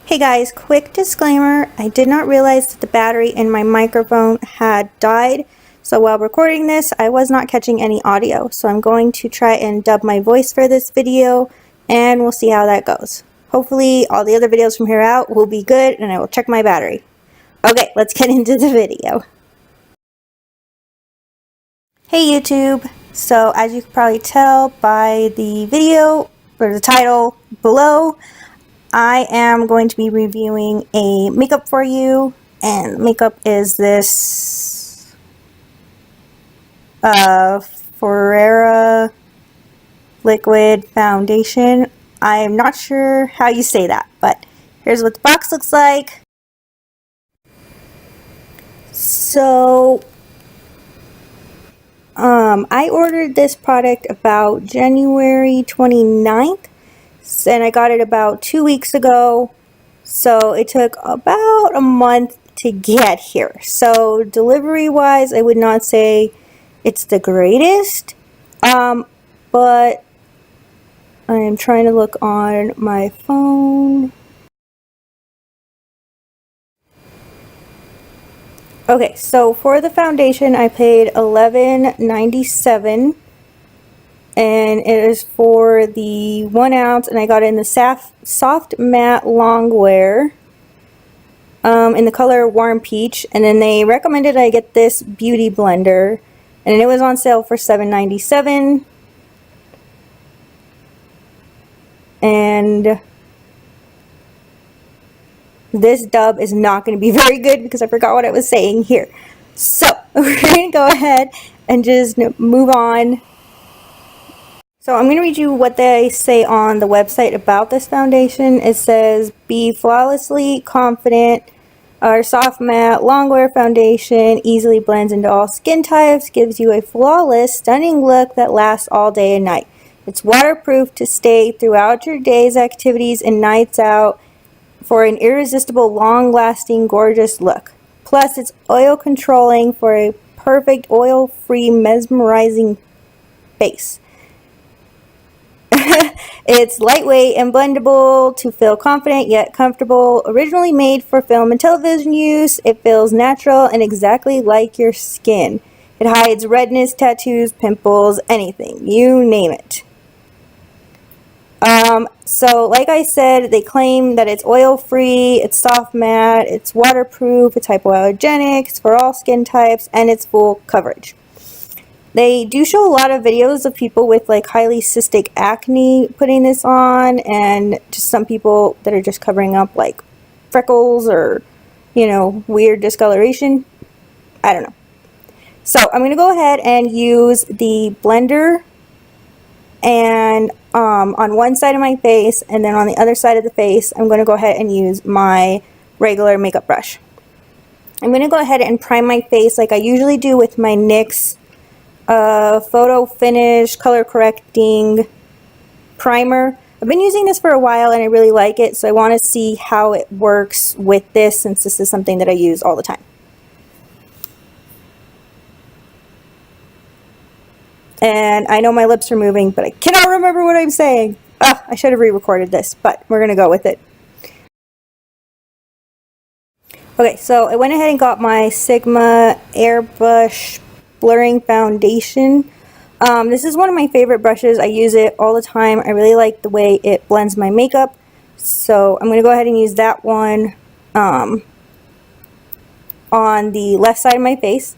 Hey guys, quick disclaimer, I did not realize that the battery in my microphone had died, so while recording this I was not catching any audio, so I'm going to try and dub my voice for this video and we'll see how that goes. Hopefully all the other videos from here out will be good and I will check my battery. Okay, let's get into the video. Hey YouTube, so as you can probably tell by the video or the title below, I am going to be reviewing a makeup for you, and makeup is this Phoera liquid foundation. I'm not sure how you say that, but here's what the box looks like. So I ordered this product about January 29th. And I got it about 2 weeks ago, so it took about a month to get here. So delivery wise, I would not say it's the greatest, but I am trying to look on my phone. Okay, so for the foundation I paid $11.97. And it is for the 1 ounce, and I got it in the soft matte long wear in the color warm peach. And then they recommended I get this beauty blender, and it was on sale for $7.97. And this dub is not going to be very good because I forgot what I was saying here. So we're going to go ahead and just move on. So I'm going to read you what they say on the website about this foundation. It says, be flawlessly confident. Our soft matte longwear foundation easily blends into all skin types, gives you a flawless, stunning look that lasts all day and night. It's waterproof to stay throughout your day's activities and nights out for an irresistible, long-lasting, gorgeous look. Plus, it's oil controlling for a perfect oil-free, mesmerizing base. It's lightweight and blendable to feel confident yet comfortable. Originally made for film and television use, it feels natural and exactly like your skin. It hides redness, tattoos, pimples, anything. You name it. So like I said, they claim that it's oil-free, it's soft matte, it's waterproof, it's hypoallergenic, it's for all skin types, and it's full coverage. They do show a lot of videos of people with like highly cystic acne putting this on, and just some people that are just covering up like freckles or, you know, weird discoloration. I don't know. So I'm going to go ahead and use the blender and on one side of my face, and then on the other side of the face I'm going to go ahead and use my regular makeup brush. I'm going to go ahead and prime my face like I usually do with my NYX photo finish color correcting primer. I've been using this for a while and I really like it, so I want to see how it works with this, since this is something that I use all the time. And I know my lips are moving, but I cannot remember what I'm saying. I should have re-recorded this, but we're gonna go with it. Okay, so I went ahead and got my Sigma Airbrush blurring foundation. This is one of my favorite brushes. I use it all the time. I really like the way it blends my makeup, so I'm going to go ahead and use that one on the left side of my face,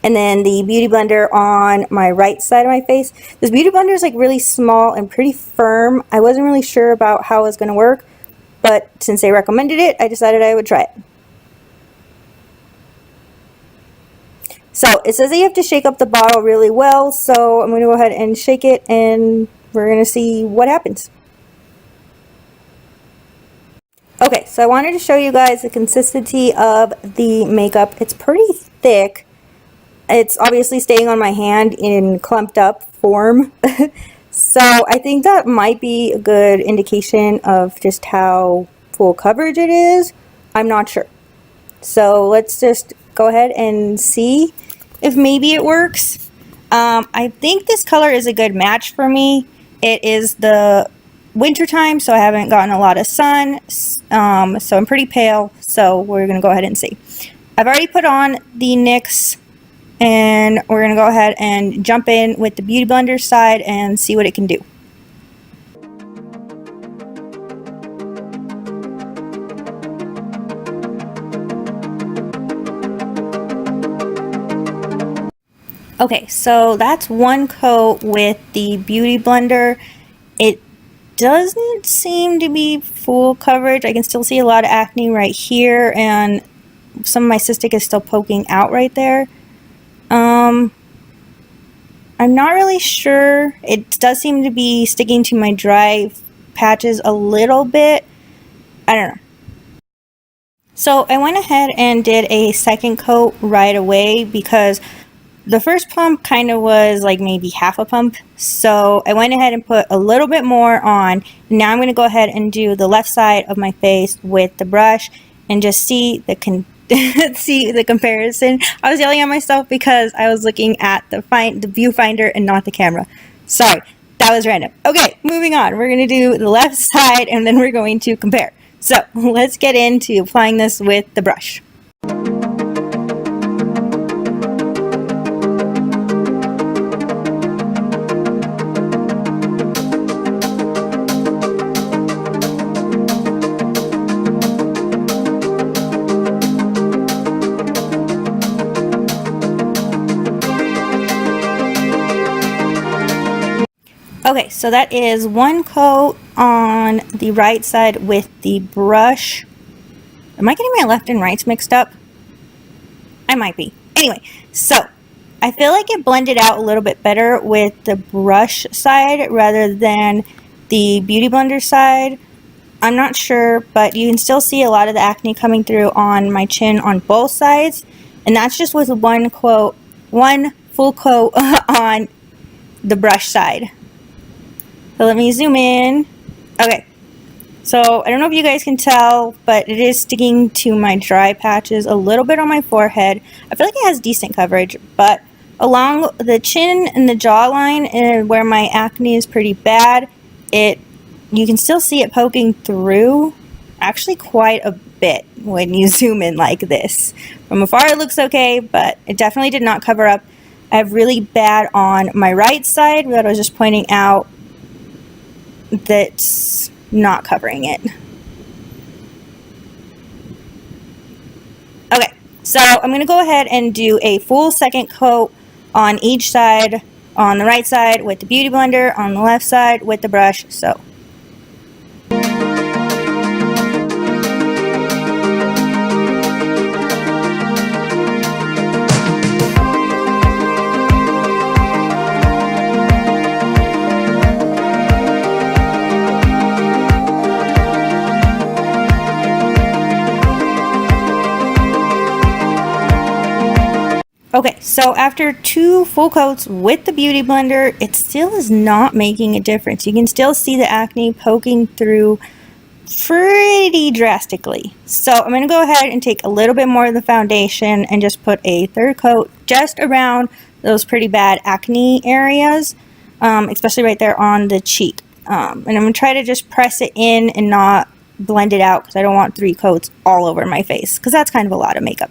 and then the beauty blender on my right side of my face. This beauty blender is like really small and pretty firm. I wasn't really sure about how it was going to work, but since they recommended it, I decided I would try it. So it says that you have to shake up the bottle really well, so I'm going to go ahead and shake it and we're going to see what happens. Okay, so I wanted to show you guys the consistency of the makeup. It's pretty thick. It's obviously staying on my hand in clumped up form. So I think that might be a good indication of just how full coverage it is. I'm not sure. So let's just go ahead and see if maybe it works. I think this color is a good match for me. It is the winter time, so I haven't gotten a lot of sun, so I'm pretty pale, so we're going to go ahead and see. I've already put on the NYX, and we're going to go ahead and jump in with the Beauty Blender side and see what it can do. Okay, so that's one coat with the Beauty Blender. It doesn't seem to be full coverage. I can still see a lot of acne right here, and some of my cystic is still poking out right there. I'm not really sure. It does seem to be sticking to my dry patches a little bit. I don't know. So I went ahead and did a second coat right away because the first pump kind of was like maybe half a pump. So I went ahead and put a little bit more on. Now I'm going to go ahead and do the left side of my face with the brush and just see the see the comparison. I was yelling at myself because I was looking at the viewfinder and not the camera. Sorry, that was random. Okay, moving on. We're going to do the left side and then we're going to compare. So let's get into applying this with the brush. Okay, so that is one coat on the right side with the brush. Am I getting my left and rights mixed up? I might be. Anyway, so I feel like it blended out a little bit better with the brush side rather than the Beauty Blender side. I'm not sure, but you can still see a lot of the acne coming through on my chin on both sides. And that's just with one full coat on the brush side. So let me zoom in. Okay, so I don't know if you guys can tell, but it is sticking to my dry patches a little bit on my forehead. I feel like it has decent coverage, but along the chin and the jawline and where my acne is pretty bad, you can still see it poking through actually quite a bit when you zoom in like this. From afar it looks okay, but it definitely did not cover up. I have really bad on my right side that I was just pointing out that's not covering it. Okay, so I'm going to go ahead and do a full second coat on each side, on the right side with the Beauty Blender, on the left side with the brush. So okay, so after 2 full coats with the Beauty Blender, it still is not making a difference. You can still see the acne poking through pretty drastically. So I'm going to go ahead and take a little bit more of the foundation and just put a third coat just around those pretty bad acne areas, especially right there on the cheek. And I'm going to try to just press it in and not blend it out because I don't want 3 coats all over my face because that's kind of a lot of makeup.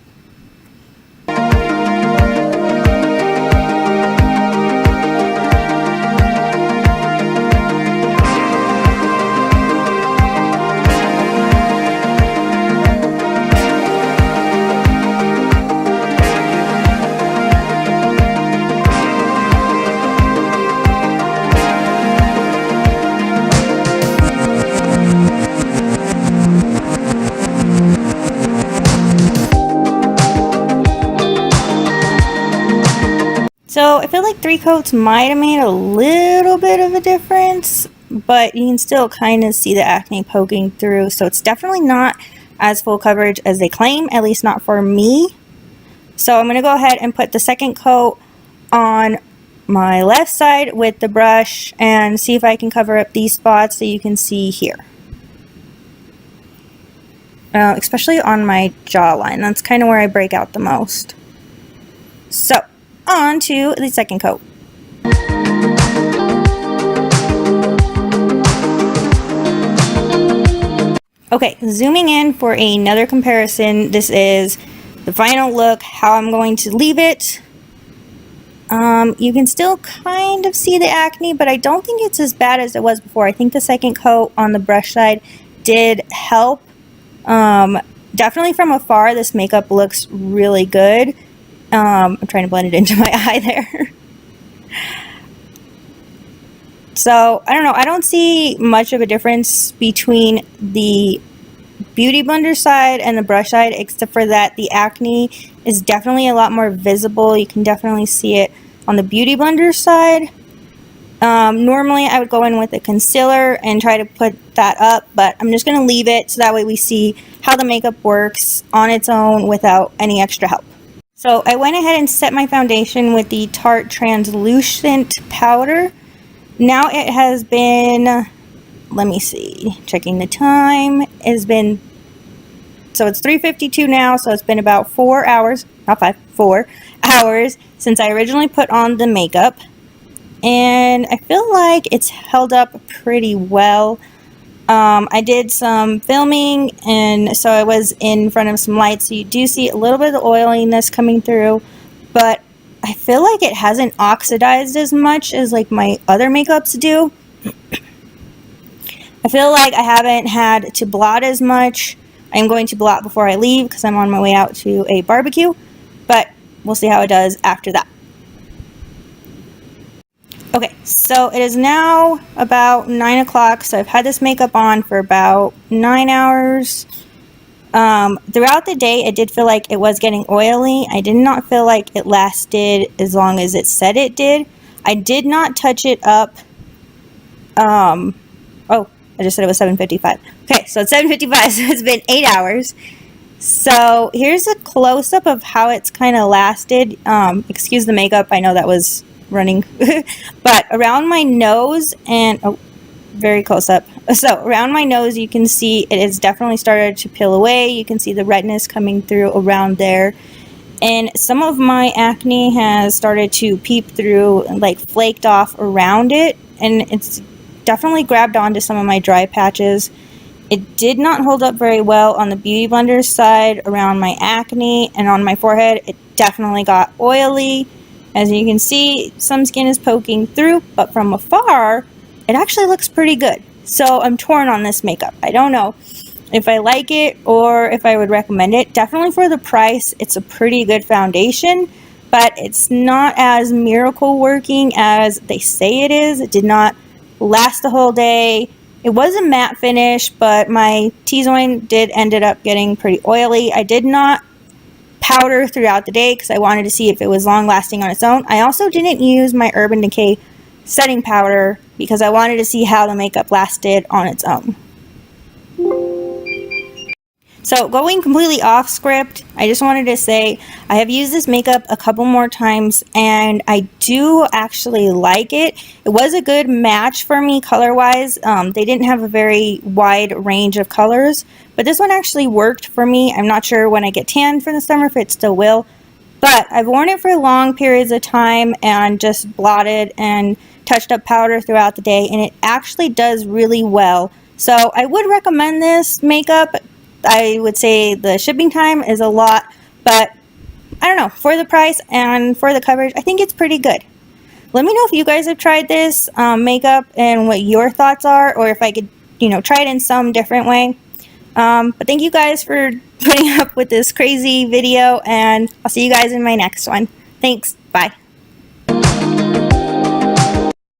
So I feel like 3 coats might have made a little bit of a difference, but you can still kind of see the acne poking through. So it's definitely not as full coverage as they claim, at least not for me. So I'm going to go ahead and put the second coat on my left side with the brush and see if I can cover up these spots that you can see here. Especially on my jawline. That's kind of where I break out the most. So on to the second coat. Okay, zooming in for another comparison. This is the final look, how I'm going to leave it. You can still kind of see the acne, but I don't think it's as bad as it was before. I think the second coat on the brush side did help. Definitely from afar, this makeup looks really good. I'm trying to blend it into my eye there. So, I don't know. I don't see much of a difference between the Beauty blender side and the brush side, except for that the acne is definitely a lot more visible. You can definitely see it on the Beauty blender side. Normally I would go in with a concealer and try to put that up, but I'm just going to leave it so that way we see how the makeup works on its own without any extra help. So I went ahead and set my foundation with the Tarte Translucent Powder. Now it has been, let me see, checking the time, it's been, so it's 3:52 now, so it's been about 4 hours, not 5, 4 hours since I originally put on the makeup. And I feel like it's held up pretty well. I did some filming, and so I was in front of some lights, so you do see a little bit of the oiliness coming through, but I feel like it hasn't oxidized as much as like my other makeups do. I feel like I haven't had to blot as much. I'm going to blot before I leave because I'm on my way out to a barbecue, but we'll see how it does after that. Okay, so it is now about 9 o'clock, so I've had this makeup on for about 9 hours. Throughout the day, it did feel like it was getting oily. I did not feel like it lasted as long as it said it did. I did not touch it up. Oh, I just said it was 7:55. Okay, so it's 7:55, so it's been 8 hours. So here's a close-up of how it's kind of lasted. Excuse the makeup, I know that was running. But around my nose and, oh, very close up. So around my nose, you can see it has definitely started to peel away. You can see the redness coming through around there. And some of my acne has started to peep through and like flaked off around it. And it's definitely grabbed onto some of my dry patches. It did not hold up very well on the Beauty blender side around my acne, and on my forehead it definitely got oily. As you can see, some skin is poking through, but from afar it actually looks pretty good. So I'm torn on this makeup. I don't know if I like it or if I would recommend it. Definitely for the price, it's a pretty good foundation, but it's not as miracle working as they say it is. It did not last the whole day. It was a matte finish, but my T-zone did ended up getting pretty oily. I did not powder throughout the day because I wanted to see if it was long lasting on its own. I also didn't use my Urban Decay setting powder because I wanted to see how the makeup lasted on its own. So going completely off script, I just wanted to say I have used this makeup a couple more times and I do actually like it. It was a good match for me color wise. They didn't have a very wide range of colors, but this one actually worked for me. I'm not sure when I get tan for the summer if it still will, but I've worn it for long periods of time and just blotted and touched up powder throughout the day, and it actually does really well. So I would recommend this makeup. I would say the shipping time is a lot, but I don't know, for the price and for the coverage, I think it's pretty good. Let me know if you guys have tried this makeup and what your thoughts are, or if I could, try it in some different way. But thank you guys for putting up with this crazy video, and I'll see you guys in my next one. Thanks. Bye.